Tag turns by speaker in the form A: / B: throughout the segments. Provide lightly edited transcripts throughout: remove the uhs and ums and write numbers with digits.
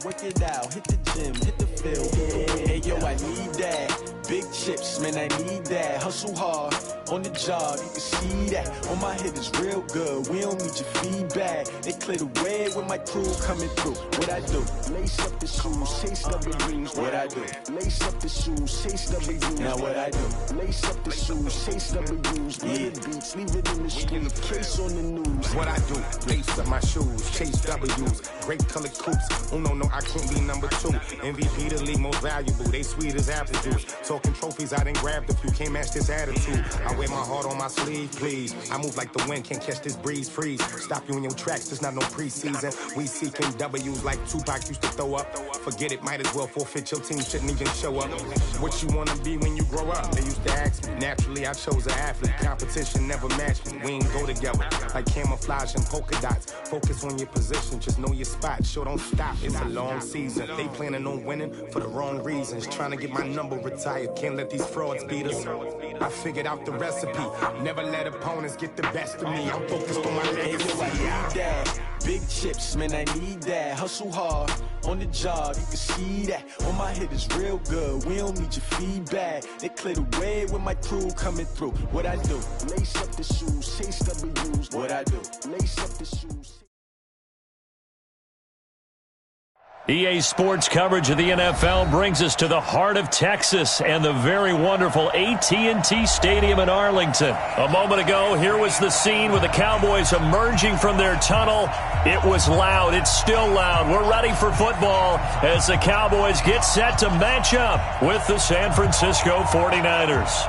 A: work it out, hit the gym, hit the field. Hey, yo, I need that. Big chips, man, I need that. Hustle hard, on the job, you can see that. On my head is real good, we don't need your feedback. They clear the way with my crew coming through. What I do? Lace up the shoes, chase W's. What I do? Lace up the shoes, chase W's. Now what I do? Lace up the shoes, chase W's. Yeah. Beats, leave it in the street, case on the news.
B: What I do? Lace up my shoes, chase W's. Great colored coops. Oh no, I can't be number 2. MVP the league most valuable. They sweet as apple juice. Talking trophies, I done grabbed a few. Can't match this attitude. I wear my heart on my sleeve, please. I move like the wind, can't catch this breeze. Freeze. Stop you in your tracks. There's not no preseason. We seeking W's like Tupac used to throw up. Forget it, might as well forfeit. Your team shouldn't even show up. What you wanna be when you grow up? They used to ask me. Naturally, I chose an athlete. Competition never matched me. We ain't go together like camouflage and polka dots. Focus on your position, just know your spot. Sure, don't stop. It's a long season. They planning on winning for the wrong reasons. Trying to get my number retired. Can't let these frauds beat us. I figured out the recipe. Never let opponents get the best of me. I'm focused on my legacy.
A: I need that. Big chips, man, I need that. Hustle hard, on the job, you can see that. On my head is real good, we don't need your feedback. They clear the way with my crew coming through. What I do? Lace up the shoes, chase W's. What I do? Lace up the shoes.
C: EA Sports coverage of the NFL brings us to the heart of Texas and the very wonderful AT&T Stadium in Arlington. A moment ago, here was the scene with the Cowboys emerging from their tunnel. It was loud. It's still loud. We're ready for football as the Cowboys get set to match up with the San Francisco 49ers.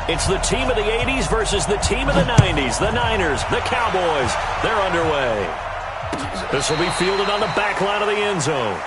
C: It's the team of the 80s versus the team of the 90s. The Niners, the Cowboys, they're underway. This will be fielded on the back line of the end zone.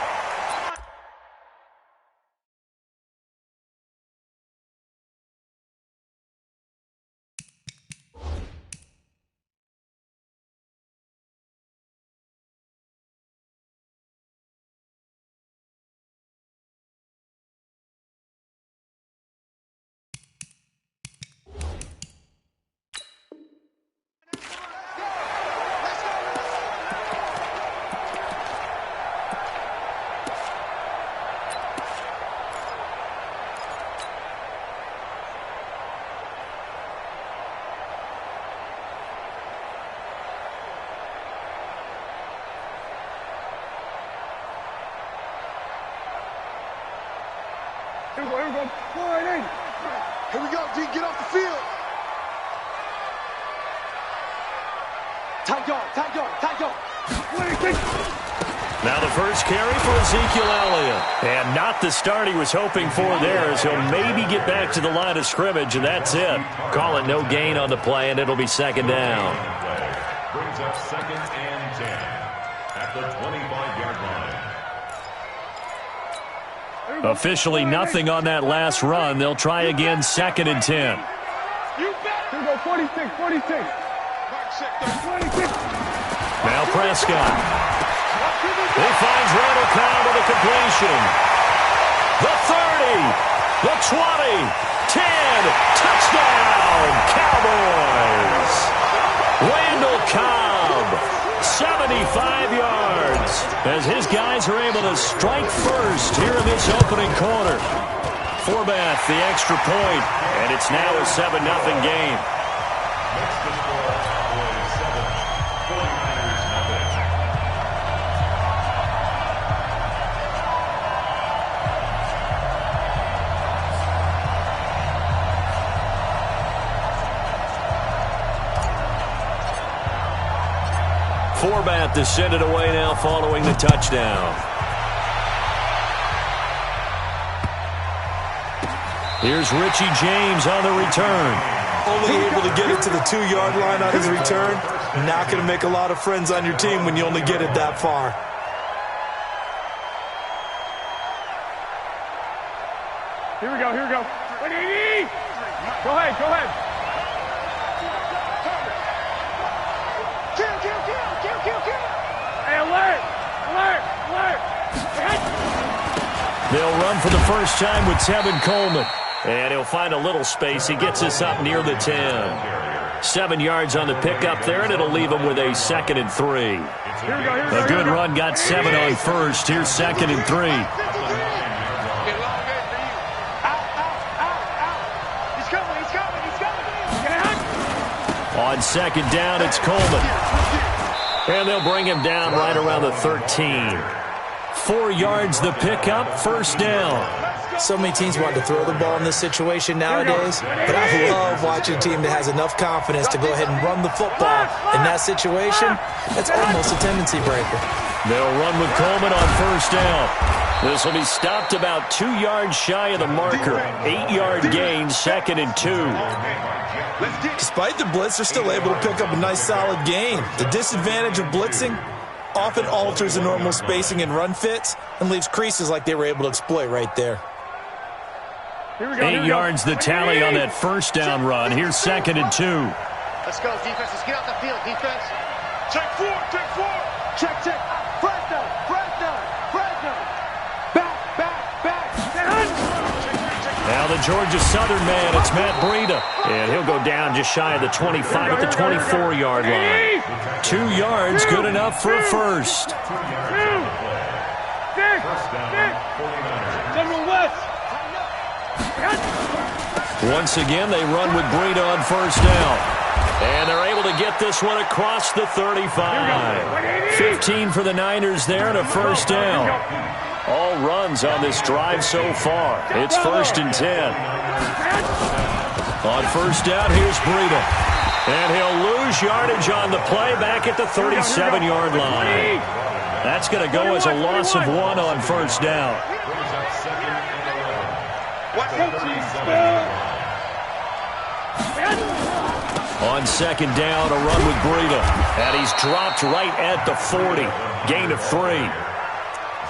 D: Here we go. Go right in. Here we go, D. Get off the field. Tight guard.
C: Now the first carry for Ezekiel Elliott. And not the start he was hoping for there, as he'll maybe get back to the line of scrimmage, and that's it. Call it no gain on the play, and it'll be second down.
E: Brings up 2nd and 10 at the 25-yard line.
C: Officially nothing on that last run. They'll try again 2nd and 10.
D: You bet. Here we go, 46.
C: Now Prescott. He finds Randall Cobb with a completion. The 30, the 20, 10, touchdown, Cowboys. Randall Cobb, 75 yards, as his guys are able to strike first here in this opening quarter. Forbath, the extra point, and it's now a 7-0 game.
E: Next to score, Cowboys 7, 49ers nothing.
C: Forbath to send it away now following the touchdown. Here's Richie James on the return.
F: Only able to get it to the 2-yard line on his return. Not going to make a lot of friends on your team when you only get it that far.
D: Here we go. Go ahead. Kill. Hey, alert.
C: They'll run for the first time with Tevin Coleman. And he'll find a little space. He gets us up near the 10. 7 yards on the pickup there, and it'll leave him with a 2nd and 3. A good run got 7 on first. Here's 2nd and 3. On 2nd down, it's Coleman. And they'll bring him down right around the 13. 4 yards the pickup, 1st down.
F: So many teams want to throw the ball in this situation nowadays, but I love watching a team that has enough confidence to go ahead and run the football in that situation. That's almost a tendency breaker.
C: They'll run with Coleman on 1st down. This will be stopped about 2 yards shy of the marker. 8-yard gain, 2nd and 2.
F: Despite the blitz, they're still able to pick up a nice solid gain. The disadvantage of blitzing often alters the normal spacing and run fits and leaves creases like they were able to exploit right there.
C: 8 yards the tally on that 1st down run. Here's 2nd and 2.
D: Let's go, defense. Let's get out the field, defense. Check 4, check 4. Check, check. Flag down, flag down, flag down. Back.
C: Now the Georgia Southern man, it's Matt Breida. And he'll go down just shy of the 25 at the 24-yard line. 2 yards, good enough for a first.
D: General West.
C: Once again, they run with Breida on 1st down. And they're able to get this one across the 35. 15 for the Niners there and a 1st down. All runs on this drive so far. It's 1st and 10. On 1st down, here's Breida. And he'll lose yardage on the play back at the 37-yard line. That's going to go as a loss of 1 on 1st down. On 2nd down, a run with Breida. And he's dropped right at the 40. Gain of 3.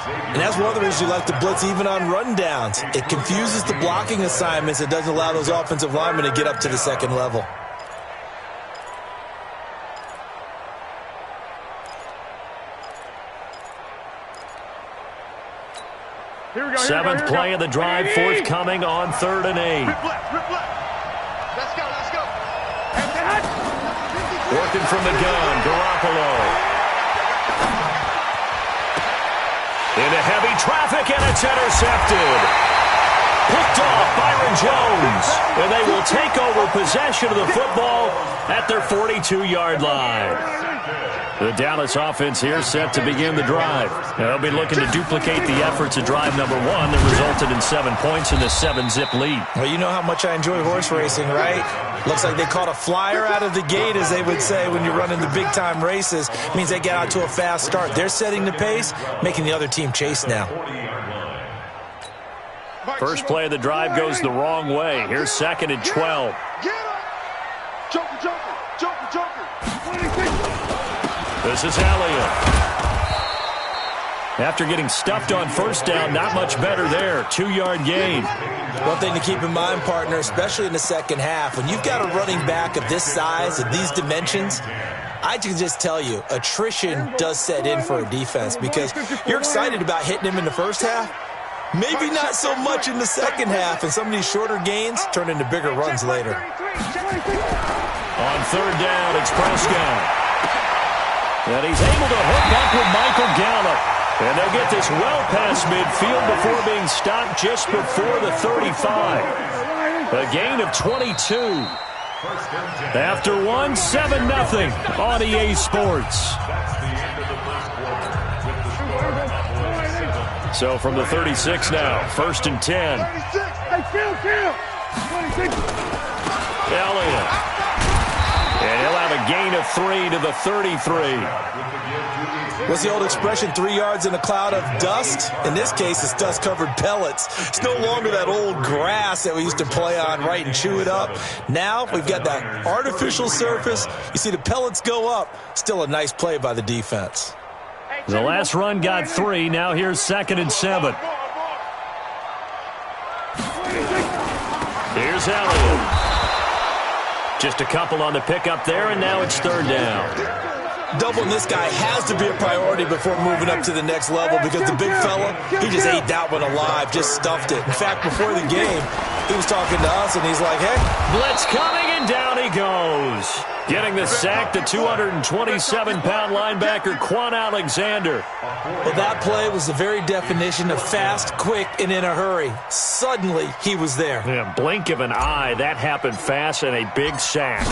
F: And that's one of the reasons you like to blitz even on rundowns. It confuses the blocking assignments. It doesn't allow those offensive linemen to get up to the 2nd level.
C: Seventh play of the drive forthcoming on 3rd and 8.
D: Let's go.
C: Working from the gun, Garoppolo. Into heavy traffic, and it's intercepted. Picked off Byron Jones. And they will take over possession of the football at their 42-yard line. The Dallas offense here set to begin the drive. They'll be looking to duplicate the efforts of drive number 1 that resulted in 7 points in the 7-zip lead.
F: Well, you know how much I enjoy horse racing, right? Looks like they caught a flyer out of the gate, as they would say when you're running the big-time races. It means they get out to a fast start. They're setting the pace, making the other team chase now.
C: First play of the drive goes the wrong way. Here's 2nd and 12. This is Elliott. After getting stuffed on 1st down, not much better there. 2-yard gain.
F: One thing to keep in mind, partner, especially in the second half, when you've got a running back of this size, of these dimensions, I can just tell you, attrition does set in for a defense because you're excited about hitting him in the first half. Maybe not so much in the second half, and some of these shorter gains turn into bigger runs later.
C: On 3rd down, it's Prescott. And he's able to hook up with Michael Gallup. And they'll get this well past midfield before being stopped just before the 35. A gain of 22. After 1, 7-0 on EA Sports. So from the 36 now, 1st and 10. Elliott. And he'll have a gain of 3 to the 33.
F: What's the old expression, 3 yards in a cloud of dust? In this case, it's dust-covered pellets. It's no longer that old grass that we used to play on, right, and chew it up. Now we've got that artificial surface. You see the pellets go up. Still a nice play by the defense.
C: The last run got 3. Now here's 2nd and 7. Here's Elliott. Just a couple on the pickup there, and now it's 3rd down.
F: doubling this guy has to be a priority before moving up to the next level because the big fella, he just ate that one alive, just stuffed it. In fact, before the game, he was talking to us, and he's like, hey.
C: Blitz coming, and down he goes. Getting the sack, the 227-pound linebacker, Quan Alexander.
F: Well, that play was the very definition of fast, quick, and in a hurry. Suddenly, he was there.
C: Yeah, blink of an eye, that happened fast, and a big sack.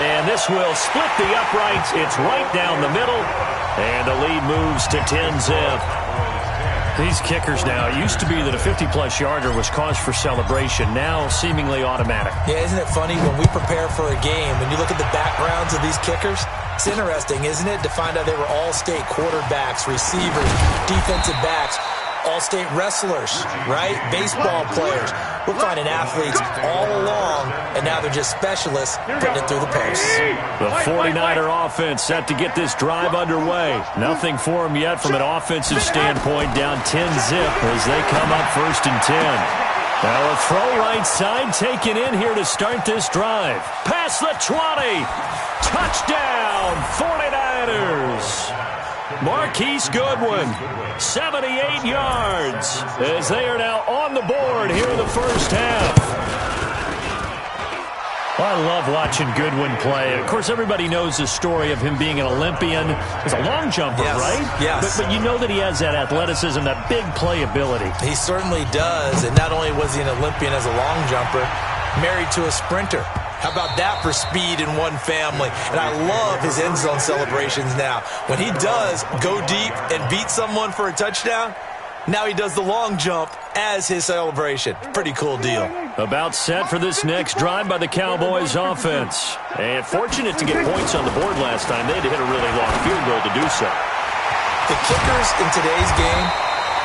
C: And this will split the uprights. It's right down the middle, and the lead moves to 10-zip. These kickers now, it used to be that a 50-plus yarder was cause for celebration, now seemingly automatic.
F: Yeah, isn't it funny when we prepare for a game, when you look at the backgrounds of these kickers, it's interesting, isn't it, to find out they were all-state quarterbacks, receivers, defensive backs, all-state wrestlers, right? Baseball players. We're finding athletes all along, and now they're just specialists putting it through the posts.
C: The 49er offense set to get this drive underway. Nothing for them yet from an offensive standpoint, down 10-zip as they come up 1st and 10. Now a throw right side taken in here to start this drive. Past the 20. Touchdown, 49ers. Marquise Goodwin, 78 yards, as they are now on the board here in the first half. I love watching Goodwin play. Of course, everybody knows the story of him being an Olympian. He's a long jumper,
F: yes,
C: right?
F: Yes.
C: But you know that he has that athleticism, that big playability.
F: He certainly does, and not only was he an Olympian as a long jumper, married to a sprinter. How about that for speed in one family? And I love his end zone celebrations now. When he does go deep and beat someone for a touchdown, now he does the long jump as his celebration. Pretty cool deal.
C: About set for this next drive by the Cowboys offense. And fortunate to get points on the board last time. They had to hit a really long field goal to do so.
F: The kickers in today's game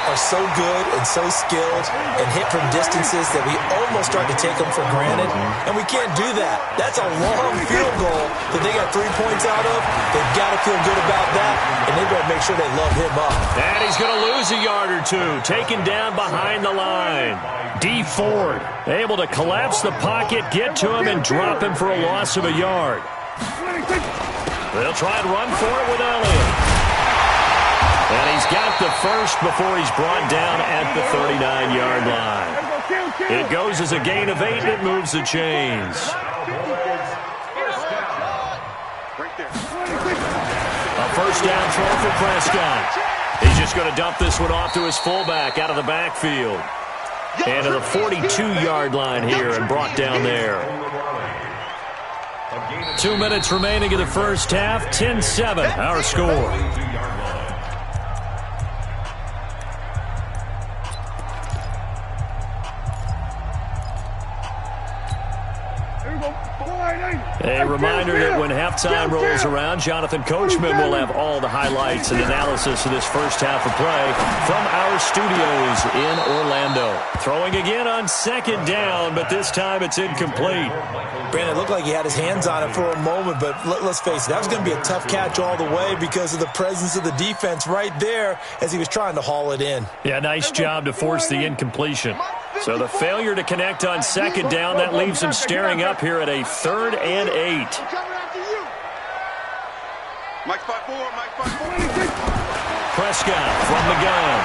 F: are so good and so skilled and hit from distances that we almost start to take them for granted, and we can't do that. That's a long field goal that they got 3 points out of. They've got to feel good about that, and they've got to make sure they love him up.
C: And he's going to lose a yard or two, taken down behind the line. D. Ford able to collapse the pocket, get to him, and drop him for a loss of a yard. They'll try and run for it with Elliott. And he's got the first before he's brought down at the 39-yard line. It goes as a gain of 8, and it moves the chains. A first down throw for Prescott. He's just going to dump this one off to his fullback out of the backfield. And to the 42-yard line here and brought down there. 2 minutes remaining in the first half. 10-7, our score. A reminder that when halftime rolls around, Jonathan Coachman will have all the highlights and analysis of this first half of play from our studios in Orlando. Throwing again on second down, but this time it's incomplete.
F: Brandon, it looked like he had his hands on it for a moment, but let's face it, that was going to be a tough catch all the way because of the presence of the defense right there as he was trying to haul it in.
C: Yeah, nice job to force the incompletion. So the failure to connect on second down, that leaves him staring up here at a 3rd and 8. Prescott from the gun.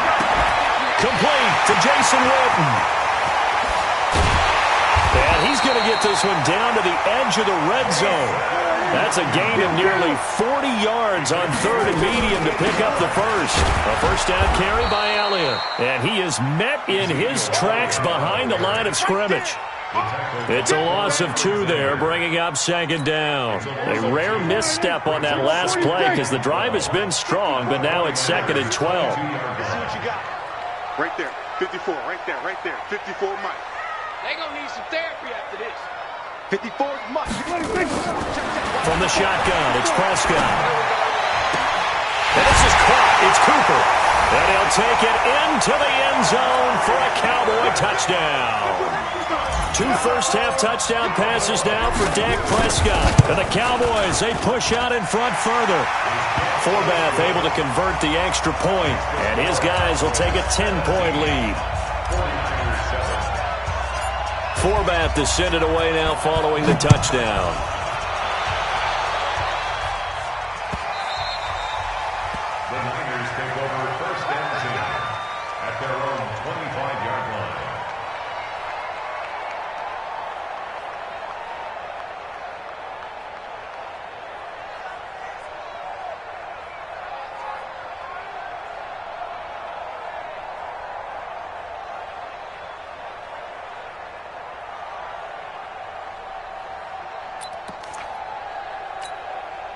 C: Complete to Jason Witten. And he's going to get this one down to the edge of the red zone. That's a gain of nearly 40 yards on 3rd and medium to pick up the first. A first down carry by Elliott. And he is met in his tracks behind the line of scrimmage. It's a loss of 2 there, bringing up second down. A rare misstep on that last play because the drive has been strong, but now it's 2nd and 12.
D: See what you got. Right there, 54, right there, 54 Mike. They gonna need some therapy after this. 54 Mike.
C: From the shotgun, it's Prescott. And this is caught. It's Cooper. And he'll take it into the end zone for a Cowboy touchdown. 2 first-half touchdown passes now for Dak Prescott. And the Cowboys, they push out in front further. Forbath able to convert the extra point, and his guys will take a 10-point lead. Forbath to send it away now following the touchdown.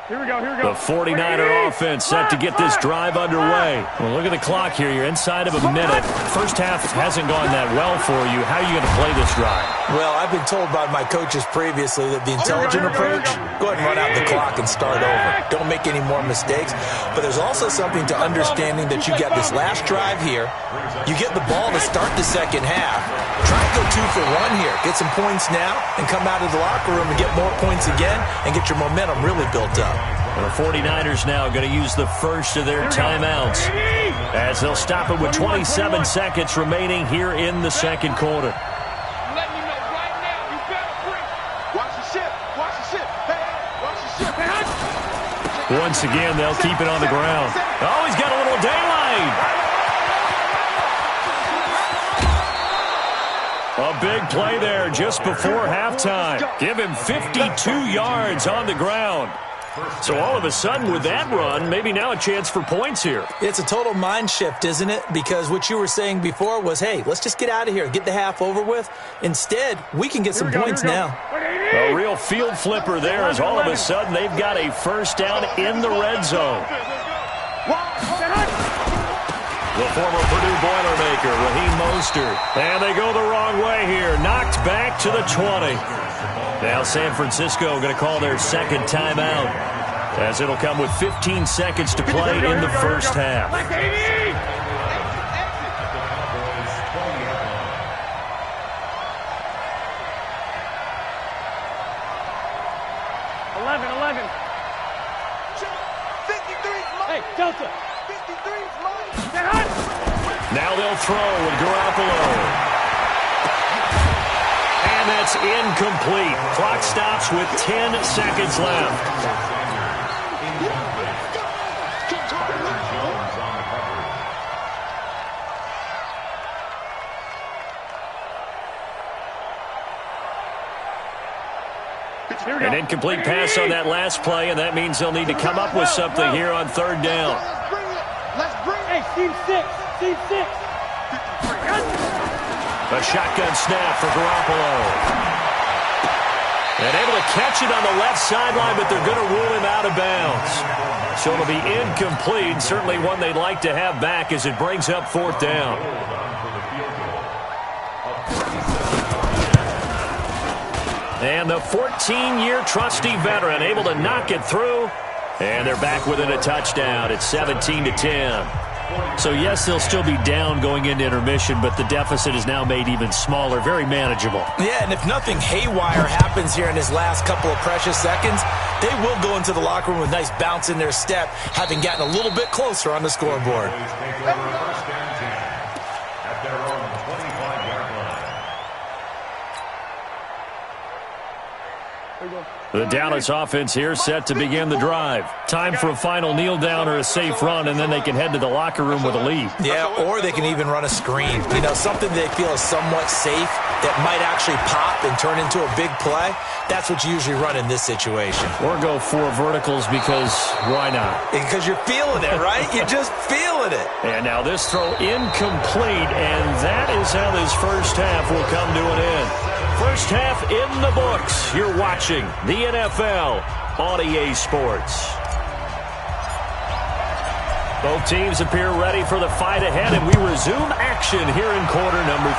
C: The 49er offense set to get this drive underway. Well, look at the clock here. You're inside of a minute. First half hasn't gone that well for you. How are you going to play this drive?
F: Well, I've been told by my coaches previously that the intelligent approach, go ahead and run out the clock and start over. Don't make any more mistakes. But there's also something to understanding that you got this last drive here. You get the ball to start the second half. Try and go 2 for 1 here. Get some points now and come out of the locker room and get more points again and get your momentum really built up.
C: The 49ers now going to use the first of their timeouts as they'll stop it with 27 seconds remaining here in the second quarter. Once again, they'll keep it on the ground. Oh, he's got a little daylight. A big play there just before halftime. Give him 52 yards on the ground. So all of a sudden with that run, maybe now a chance for points here.
F: It's a total mind shift, isn't it? Because what you were saying before was, hey, let's just get out of here, get the half over with. Instead, we can get some points now.
C: A real field flipper there as all of a sudden they've got a first down in the red zone. The former Purdue Boilermaker, Raheem Mostert. And they go the wrong way here. Knocked back to the 20. Now San Francisco going to call their second timeout as it'll come with 15 seconds to play in the first half.
G: 11. Hey, Delta. 53's mine.
C: Now they'll throw with Garoppolo. And that's incomplete. Clock stops with 10 seconds left. An incomplete pass on that last play, and that means they'll need to come up with something here on third down.
G: Let's bring it. Hey, Team 6.
C: A shotgun snap for Garoppolo. And able to catch it on the left sideline, but they're going to rule him out of bounds. So it'll be incomplete, certainly one they'd like to have back as it brings up fourth down. And the 14-year trusty veteran able to knock it through. And they're back within a touchdown. It's 17-10. So, yes, they'll still be down going into intermission, but the deficit is now made even smaller, very manageable.
F: Yeah, and if nothing haywire happens here in his last couple of precious seconds, they will go into the locker room with a nice bounce in their step, having gotten a little bit closer on the scoreboard.
C: The Dallas offense here set to begin the drive. Time for a final kneel down or a safe run, and then they can head to the locker room with a lead.
F: Yeah, or they can even run a screen. You know, something they feel is somewhat safe that might actually pop and turn into a big play. That's what you usually run in this situation.
C: Or go 4 verticals because why not?
F: Because you're feeling it, right? You're just feeling it.
C: And now this throw incomplete, and that is how this first half will come to an end. First half in the books. You're watching the NFL on EA Sports. Both teams appear ready for the fight ahead, and we resume action here in quarter number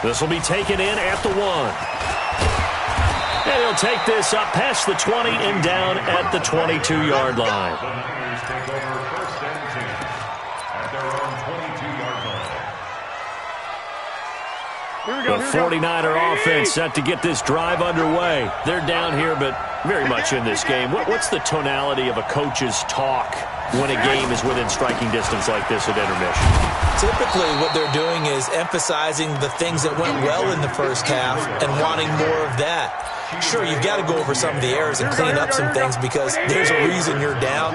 C: 3. This will be taken in at the 1. And he'll take this up past the 20 and down at the 22-yard line. The 49er offense set to get this drive underway. They're down here, but very much in this game. What's the tonality of a coach's talk when a game is within striking distance like this at intermission?
F: Typically, what they're doing is emphasizing the things that went well in the first half and wanting more of that. Sure, you've got to go over some of the errors and clean up some things because there's a reason you're down.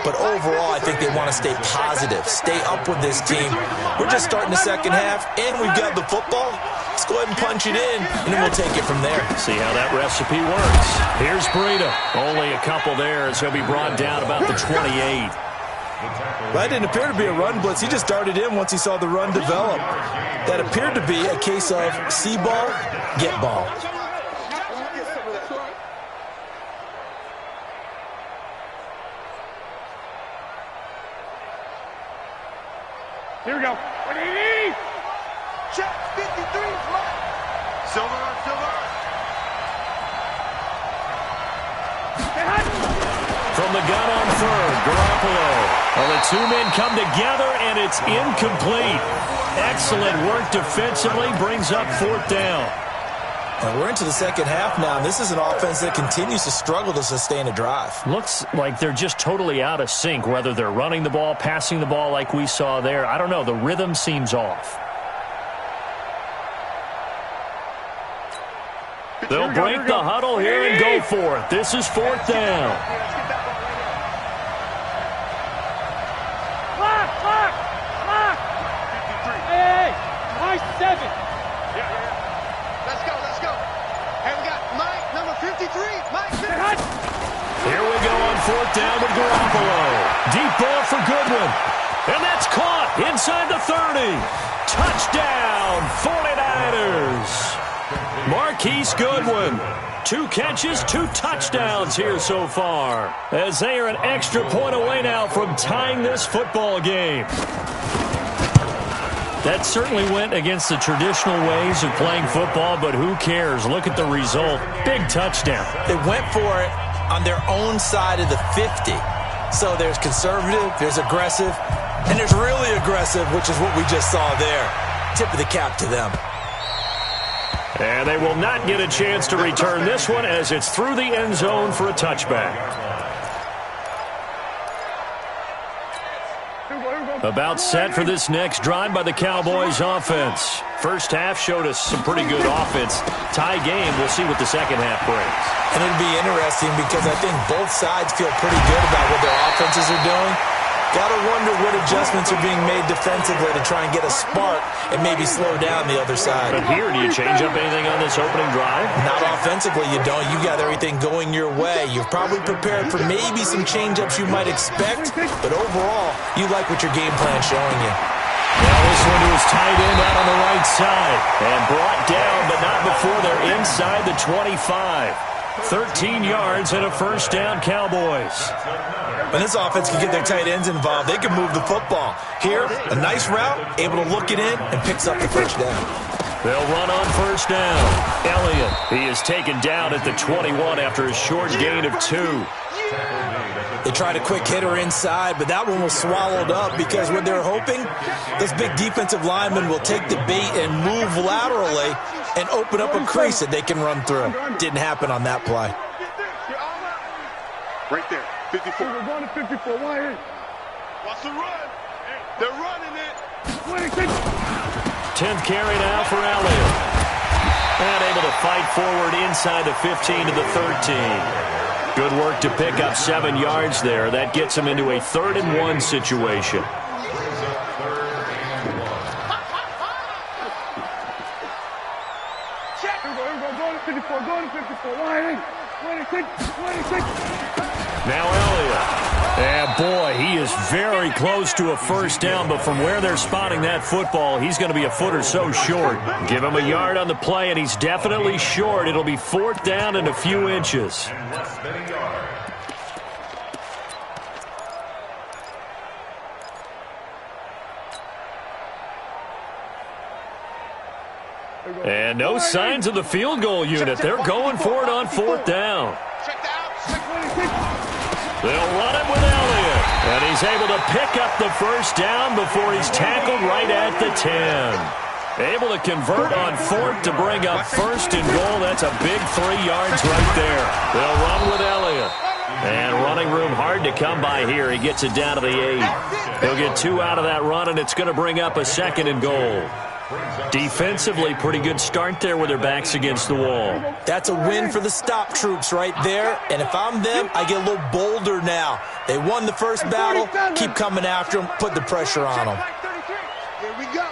F: But overall, I think they want to stay positive, stay up with this team. We're just starting the second half, and we've got the football. Let's go ahead and punch it in, and then we'll take it from there.
C: See how that recipe works. Here's Breida. Only a couple there as he'll be brought down about the 28.
F: That didn't appear to be a run blitz. He just darted in once he saw the run develop. That appeared to be a case of see ball, get ball.
G: Here we go. What do you need?
D: Check. 53 is mine. Silver.
C: From the gun on third, Garoppolo. Well, the two men come together, and it's incomplete. Excellent work defensively, brings up fourth down.
F: And we're into the second half now, and this is an offense that continues to struggle to sustain a drive.
C: Looks like they're just totally out of sync, whether they're running the ball, passing the ball like we saw there. I don't know. The rhythm seems off. They'll break the huddle here and go for it. This is fourth down.
G: Clock! Hey! Nice 7.
D: Let's go. Hey, we got Mike, number 53. Mike,
C: Here we go on fourth down with Garoppolo. Deep ball for Goodwin. And that's caught inside the 30. Touchdown, 49ers. Marquise Goodwin. 2 catches, 2 touchdowns here so far, as they are an extra point away now from tying this football game. That certainly went against the traditional ways of playing football, but who cares? Look at the result. Big touchdown.
F: They went for it on their own side of the 50. So there's conservative, there's aggressive, and there's really aggressive, which is what we just saw there. Tip of the cap to them.
C: And they will not get a chance to return this one as it's through the end zone for a touchback. About set for this next drive by the Cowboys offense. First half showed us some pretty good offense. Tie game, we'll see what the second half brings.
F: And it'll be interesting because I think both sides feel pretty good about what their offenses are doing. Gotta wonder what adjustments are being made defensively to try and get a spark and maybe slow down the other side.
C: But here, do you change up anything on this opening drive?
F: Not offensively, you don't. You got everything going your way. You've probably prepared for maybe some change-ups you might expect, but overall, you like what your game plan's showing you.
C: Now this one to his tight end out on the right side. And brought down, but not before they're inside the 25. 13 yards and a first down, Cowboys.
F: When this offense can get their tight ends involved, they can move the football. Here, a nice route, able to look it in, and picks up the first down.
C: They'll run on first down. Elliott, he is taken down at the 21 after a short gain of 2.
F: They tried a quick hitter inside, but that one was swallowed up because what they're hoping, those big defensive linemen will take the bait and move laterally and open up a crease that they can run through. Didn't happen on that play.
D: right there. 54.
G: We're going to 54. Why here?
D: Watch the run. They're running it.
C: 10th carry now for Elliott. And able to fight forward inside the 15 to the 13. Good work to pick up 7 yards there. That gets him into a 3rd and 1 situation.
G: Check. Going to 54. Going to 54. Why here? 26.
C: Now Elliott. And boy, he is very close to a first down, but from where they're spotting that football, he's going to be a foot or so short. Give him a yard on the play, and he's definitely short. It'll be 4th down and a few inches. And no signs of the field goal unit. They're going for it on 4th down. They'll run it with Elliott. And he's able to pick up the first down before he's tackled right at the 10. Able to convert on 4th to bring up 1st and goal. That's a big 3 yards right there. They'll run with Elliott. And running room hard to come by here. He gets it down to the 8. He'll get 2 out of that run, and it's going to bring up a 2nd and goal. Defensively, pretty good start there with their backs against the wall.
F: That's a win for the stop troops right there. And if I'm them, I get a little bolder now. They won the first battle. Keep coming after them. Put the pressure on them.
D: Here we go.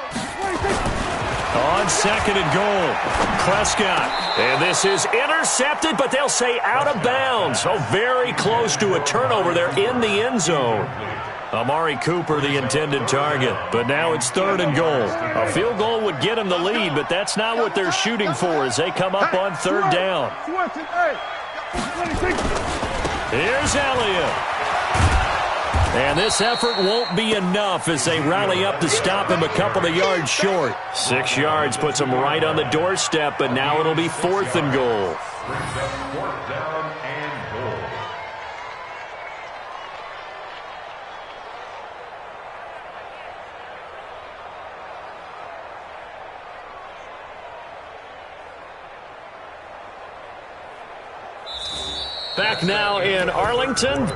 C: On 2nd and goal, Prescott. And this is intercepted, but they'll say out of bounds. So very close to a turnover there in the end zone. Amari Cooper, the intended target. But now it's 3rd and goal. A field goal would get them the lead, but that's not what they're shooting for as they come up on 3rd down. Here's Elliott. And this effort won't be enough as they rally up to stop him a couple of yards short. 6 yards puts him right on the doorstep, but now it'll be 4th and goal.
E: Brings up 4th down and goal.
C: Back now in Arlington.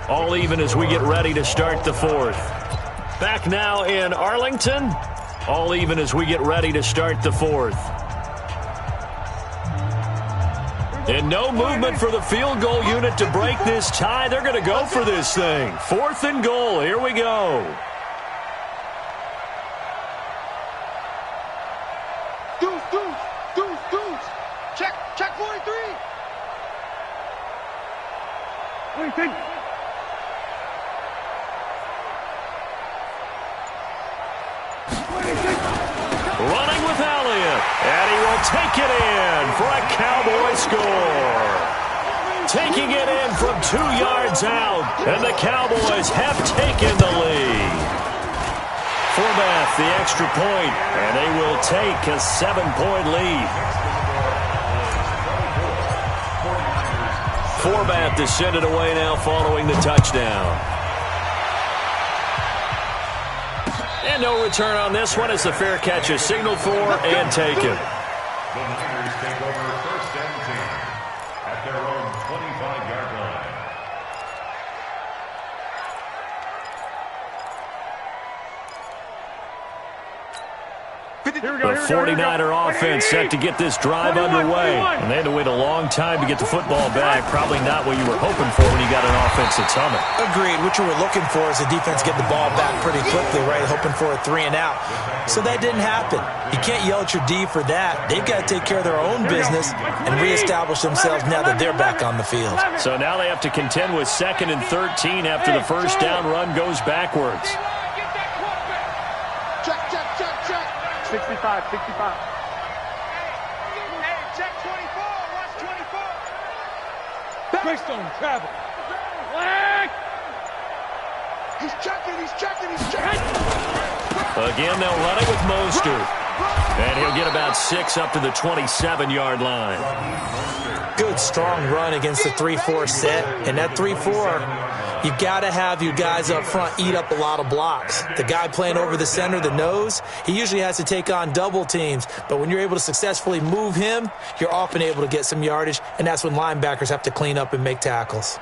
C: All even as we get ready to start the 4th. Back now in Arlington. All even as we get ready to start the 4th. And no movement for the field goal unit to break this tie. They're going to go for this thing. 4th and goal. Here we go.
D: Deuce. Check 43.
C: Running with Elliott, and he will take it in for a Cowboy score. Taking it in from 2 yards out, and the Cowboys have taken the lead. Forbath, the extra point, and they will take a 7-point lead. Forbath to send it away now following the touchdown. And no return on this one as the fair catch is signaled for and taken.
E: The Niners take over 1st and 10 at their own 25-yard line.
C: The 49er offense set to get this drive underway. And they had to wait a long time to get the football back. Probably not what you were hoping for when you got an offense that's humming.
F: Agreed. What you were looking for is the defense get the ball back pretty quickly, right? Hoping for a 3 and out. So that didn't happen. You can't yell at your D for that. They've got to take care of their own business and reestablish themselves now that they're back on the field.
C: So now they have to contend with 2nd and 13 after the first down run goes backwards.
D: Check.
G: 65.
D: Hey, check 24. Watch 24.
G: Greystone, travel.
D: He's checking.
C: Again, they'll run it with Mostert. And he'll get about 6 up to the 27-yard line.
F: Good, strong run against the 3-4 set. And that 3-4, you've got to have your guys up front eat up a lot of blocks. The guy playing over the center, the nose, he usually has to take on double teams. But when you're able to successfully move him, you're often able to get some yardage, and that's when linebackers have to clean up and make tackles.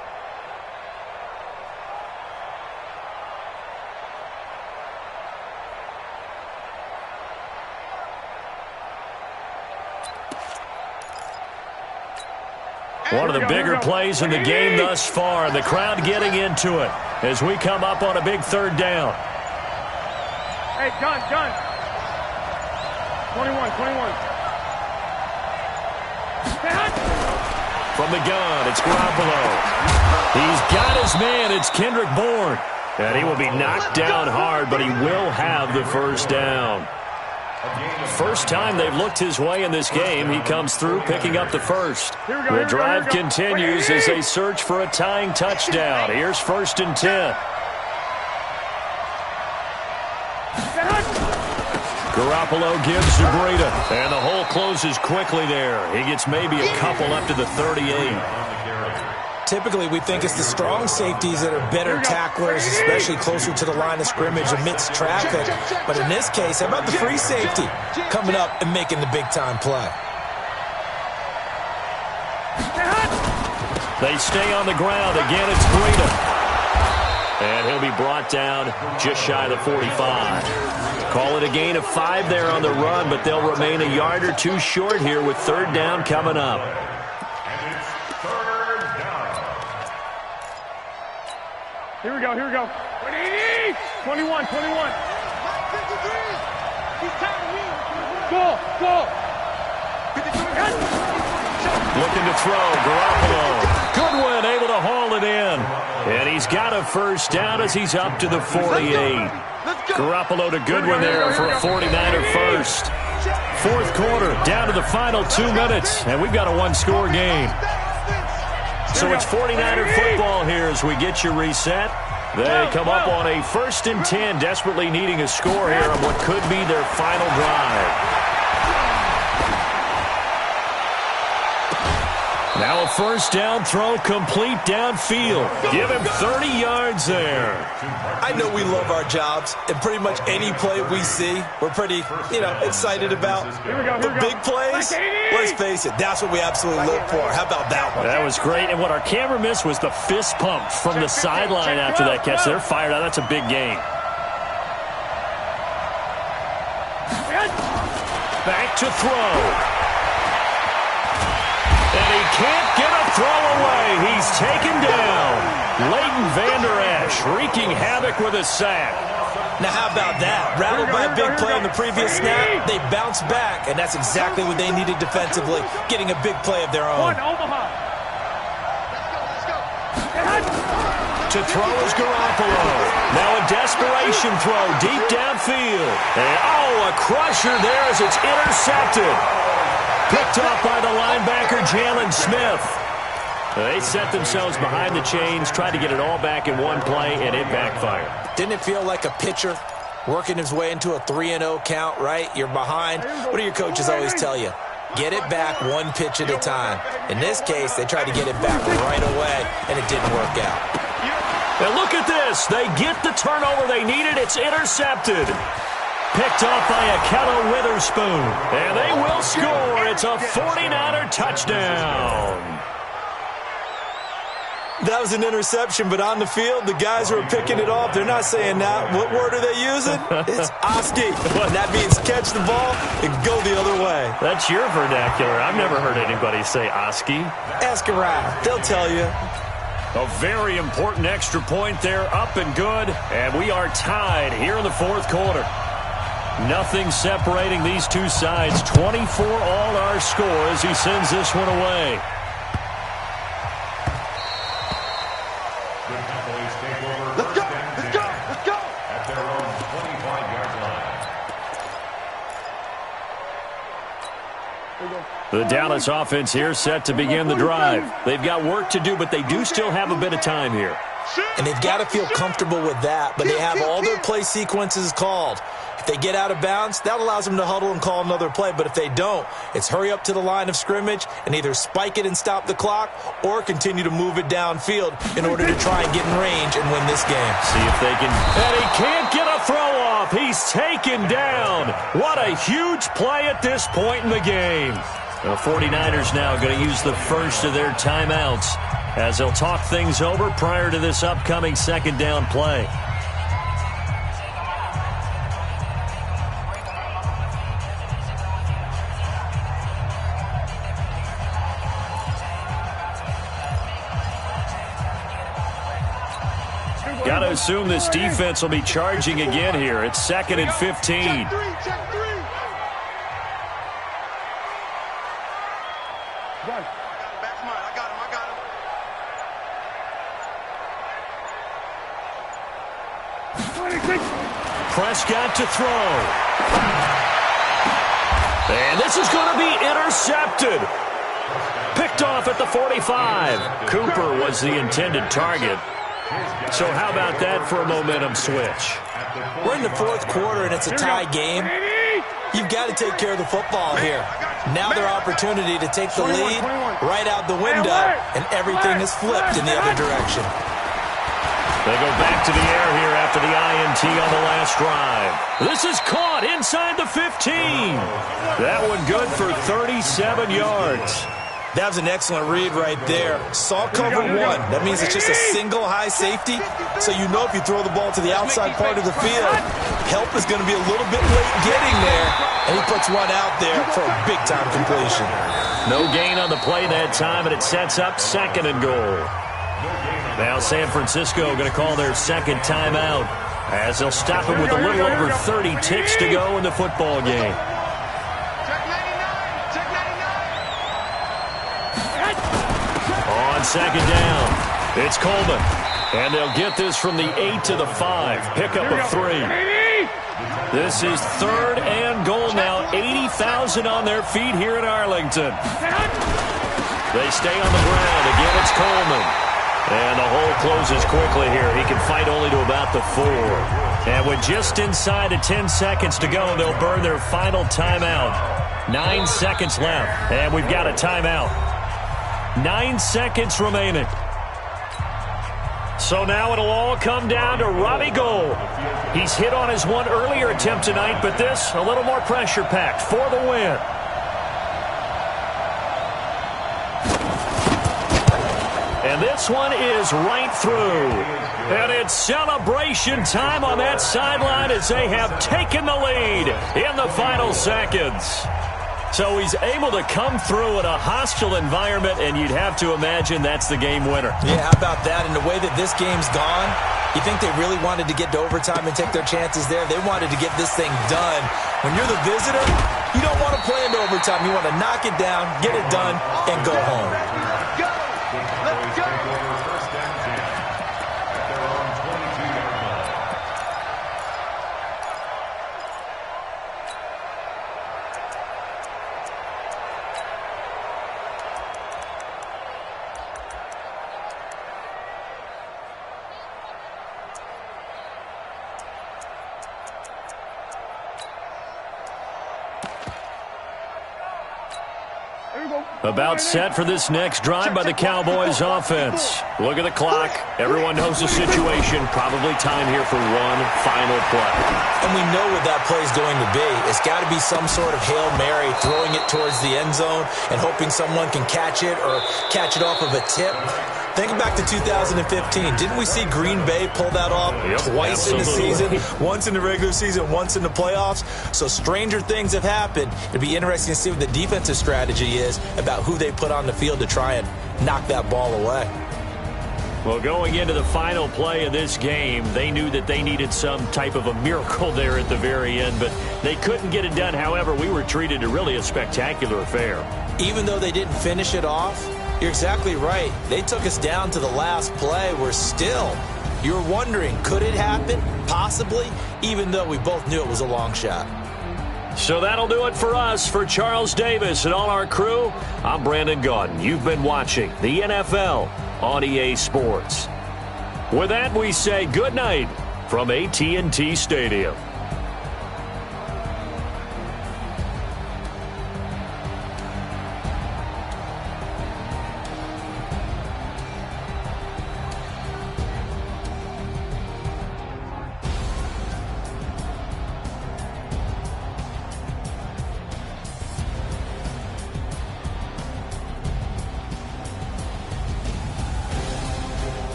C: One of the bigger plays in the game thus far. The crowd getting into it as we come up on a big 3rd down.
G: Hey, John. 21.
C: From the gun, it's Garoppolo. He's got his man. It's Kendrick Bourne. And he will be knocked down hard, but he will have the first down. First time they've looked his way in this game. He comes through picking up the first. The drive continues as they search for a tying touchdown. Here's 1st and 10. Garoppolo gives to Breida, and the hole closes quickly there. He gets maybe a couple up to the 38.
F: Typically, we think it's the strong safeties that are better tacklers, especially closer to the line of scrimmage amidst traffic. But in this case, how about the free safety coming up and making the big-time play?
C: They stay on the ground. Again, it's Breida. And he'll be brought down just shy of the 45. Call it a gain of 5 there on the run, but they'll remain a yard or 2 short here with 3rd down coming up.
E: And it's 3rd down.
G: Here we go. 21. Go.
C: Looking to throw, Garoppolo. Goodwin able to haul it in. And he's got a first down as he's up to the 48. Garoppolo to Goodwin there for a 49er first. 4th quarter, down to the final 2 minutes, and we've got a 1-score game. So it's 49er football here as we get you reset. They come up on a 1st and 10, desperately needing a score here on what could be their final drive. Now a 1st down throw, complete downfield. Give him 30 yards there.
F: I know we love our jobs, and pretty much any play we see, we're pretty, excited about. The big plays, let's face it, that's what we absolutely live for. How about that one?
C: That was great, and what our camera missed was the fist pump from the sideline after that catch. They're fired out. That's a big gain. Back to throw. And he can't get a throw away. He's taken down. Leighton Vander Esch wreaking havoc with a sack.
F: Now how about that? Rattled by a big play on the previous snap, they bounce back, and that's exactly what they needed defensively, getting a big play of their own.
C: To throw is Garoppolo. Now a desperation throw deep downfield. And a crusher there as it's intercepted. Picked up by the linebacker, Jalen Smith. They set themselves behind the chains, tried to get it all back in one play, and it backfired.
F: Didn't it feel like a pitcher working his way into a 3-0 count, right? You're behind. What do your coaches always tell you? Get it back one pitch at a time. In this case, they tried to get it back right away, and it didn't work out.
C: And look at this. They get the turnover they needed. It's intercepted. Picked off by Akello Witherspoon. And they will score. It's a 49er touchdown.
F: That was an interception, but on the field, the guys who are picking it off, they're not saying that. What word are they using? It's Oski. And that means catch the ball and go the other way.
C: That's your vernacular. I've never heard anybody say Oski.
F: Ask around. They'll tell you.
C: A very important extra point there, up and good. And we are tied here in the fourth quarter. Nothing separating these two sides. 24 all our score as he sends this one away.
D: Let's go! Let's go! Let's go!
E: At their own 25-yard line.
C: The Dallas offense here set to begin the drive. They've got work to do, but they do still have a bit of time here.
F: And they've got to feel comfortable with that, but they have all their play sequences called. If they get out of bounds, that allows them to huddle and call another play. But if they don't, it's hurry up to the line of scrimmage and either spike it and stop the clock or continue to move it downfield in order to try and get in range and win this game.
C: See if they can. And he can't get a throw off. He's taken down. What a huge play at this point in the game. The 49ers now going to use the first of their timeouts as they'll talk things over prior to this upcoming second down play. Got to assume this defense will be charging again here. It's 2nd and 15.
D: Check three. Back to mine. I got him.
C: Prescott to throw. And this is going to be intercepted. Picked off at the 45. Cooper was the intended target. So how about that for a momentum switch?
F: We're in the fourth quarter, and it's a tie game. You've got to take care of the football here. Now their opportunity to take the lead right out the window, and everything is flipped in the other direction.
C: They go back to the air here after the INT on the last drive. This is caught inside the 15. That one good for 37 yards.
F: That was an excellent read right there. Saw cover one. That means it's just a single high safety. So you know if you throw the ball to the outside part of the field, help is going to be a little bit late getting there. And he puts one out there for a big-time completion.
C: No gain on the play that time, and it sets up 2nd and goal. Now San Francisco going to call their second timeout as they'll stop him with a little over 30 ticks to go in the football game. On second down, it's Coleman. And they'll get this from the 8 to the 5. Pickup of 3. This is 3rd and goal now. 80,000 on their feet here in Arlington. They stay on the ground. Again, it's Coleman. And the hole closes quickly here. He can fight only to about the 4. And with just inside of 10 seconds to go, they'll burn their final timeout. 9 seconds left, and we've got a timeout. 9 seconds remaining. So now it'll all come down to Robbie Gould. He's hit on his one earlier attempt tonight, but this a little more pressure-packed for the win. And this one is right through. And it's celebration time on that sideline as they have taken the lead in the final seconds. So he's able to come through in a hostile environment, and you'd have to imagine that's the game winner.
F: Yeah, how about that? And the way that this game's gone, you think they really wanted to get to overtime and take their chances there? They wanted to get this thing done. When you're the visitor, you don't want to play into overtime. You want to knock it down, get it done, and go home.
D: Go! Let's go!
E: First and 10 at their own 22-yard line.
C: About set for this next drive by the Cowboys offense. Look at the clock. Everyone knows the situation. Probably time here for one final play.
F: And we know what that play is going to be. It's got to be some sort of Hail Mary, throwing it towards the end zone and hoping someone can catch it or catch it off of a tip. Thinking back to 2015, didn't we see Green Bay pull that off twice in the season? Once in the regular season, once in the playoffs. So stranger things have happened. It'd be interesting to see what the defensive strategy is about who they put on the field to try and knock that ball away.
C: Well, going into the final play of this game, they knew that they needed some type of a miracle there at the very end, but they couldn't get it done. However, we were treated to really a spectacular affair.
F: Even though they didn't finish it off, you're exactly right. They took us down to the last play. We're still, you're wondering, could it happen? Possibly, even though we both knew it was a long shot.
C: So that'll do it for us. For Charles Davis and all our crew, I'm Brandon Gaudin. You've been watching the NFL on EA Sports. With that, we say good night from AT&T Stadium.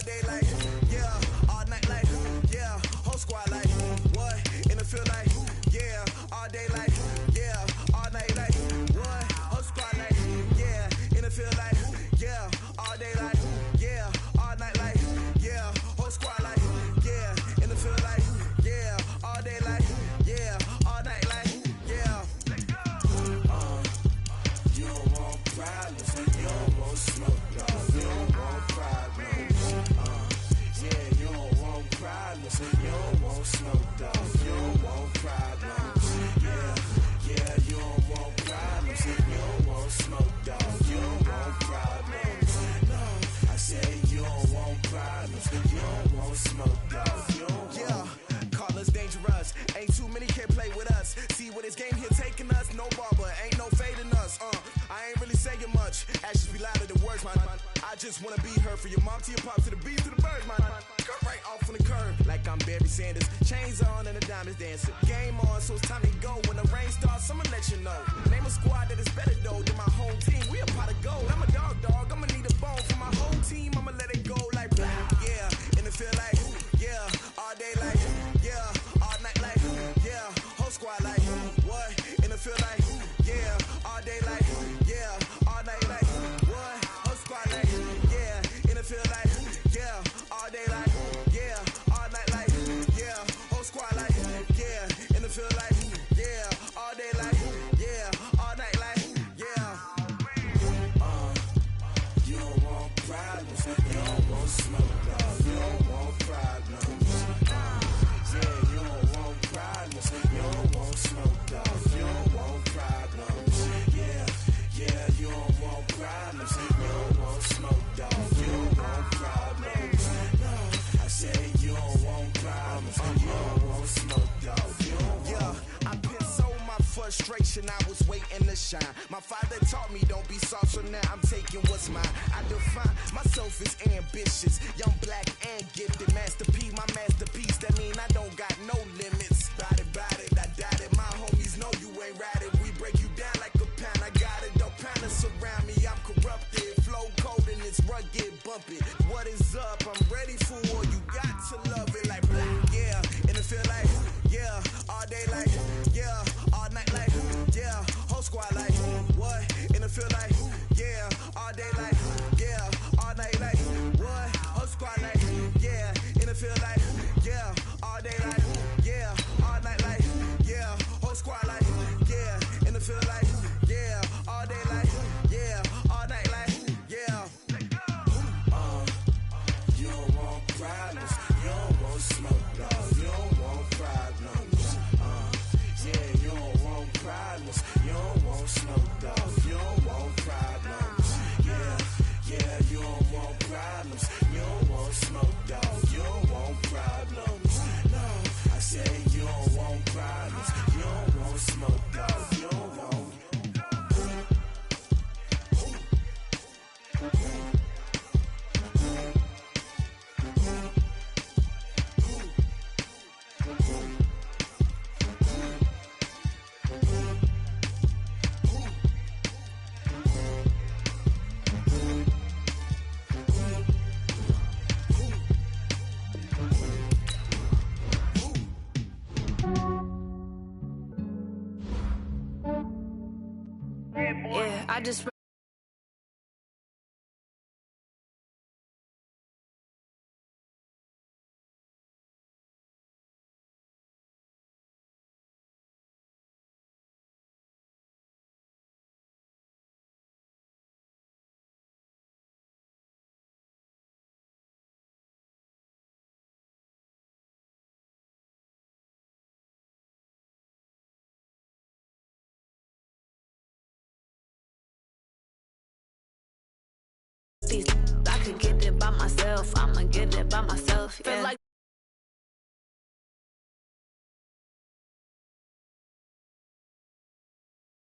A: day like, yeah, all night like, yeah, whole squad like, what? In the field like, yeah, all day like, yeah, all night like, what? Whole squad like, yeah, in the field like, yeah, all day like, yeah, all night like, yeah, whole squad like, yeah, in the field like, yeah, all day like, yeah, all night like, yeah. You don't want problems, you don't want smoke, dog. You don't want problems. Yeah, you don't want problems, you don't want smoke, dog. You don't want problems. Yeah, yeah, you don't want problems, you don't want smoke, dog. You don't want problems. No, I say you don't want problems, you don't want smoke, dog. You don't yeah, call us dangerous. Ain't too many can play with us. See what this game here taking us? No barber, ain't no fading us. I ain't really saying much. Actions be louder than words, man. I just wanna be heard for your mom to your pop to the beat to the birds, man. Cut right off on the curb like I'm Barry Sanders. Chains on and the diamonds dancing. Game on, so it's time to go. When the rain starts, I'ma let you know. Name a squad that is better though than my home team. We a pot of gold. I'm a dog. I'ma need a bone for my whole team. I'ma let it go like blah. Yeah, and it feel like yeah, all day like yeah, all night like yeah, whole squad like what? And it feel like yeah, all day like yeah, all night like what? Whole squad like yeah, and it feel like yeah, all day like yeah, all night like yeah, whole squad like yeah, and it feel like yeah, all day like yeah, all night like yeah. You don't want problems, you don't want smoke, dog. You don't want problems. Yeah, you don't want problems, you don't want smoke, dog. You don't want problems. Yeah, yeah, you don't want problems, you don't want smoke, dog. You don't want problems. No, I say you don't want problems, you don't want smoke, dog. You don't want. Yeah, I pissed so my frustration, I was waiting to shine. My father taught me don't be soft, so now I'm taking what's mine. I define myself as ambitious, young, black, and gifted. Masterpiece, my masterpiece, that mean I don't got no limits. Bout it, I doubt it. My homies know you ain't ride it. We break you down like a pound. I got it, don't pound to surround me. I'm corrupted, flow cold and it's rugged, bumpy. What is up? I'm ready for war. You got to love it like black, yeah. And it feel like yeah, all day like yeah, all night like yeah, whole squad like what? And it feel like yeah, all day like yeah, all night like what? Whole squad like yeah, and it feel like yeah, all day like yeah, all night like yeah, whole squad like yeah, and it feel like yeah, all day like yeah, all night like yeah. You don't want problems, you don't want smoke, dog. You don't want problems. Yeah, you don't want problems, you don't want smoke, dog. You don't want problems. Yeah, yeah, you don't want problems, you don't want smoke, dog. You don't want problems. No, I say you don't want problems, you don't want smoke, dog. You don't want.
H: Yeah, I just I could get it by myself. I'ma get it by myself. Feel like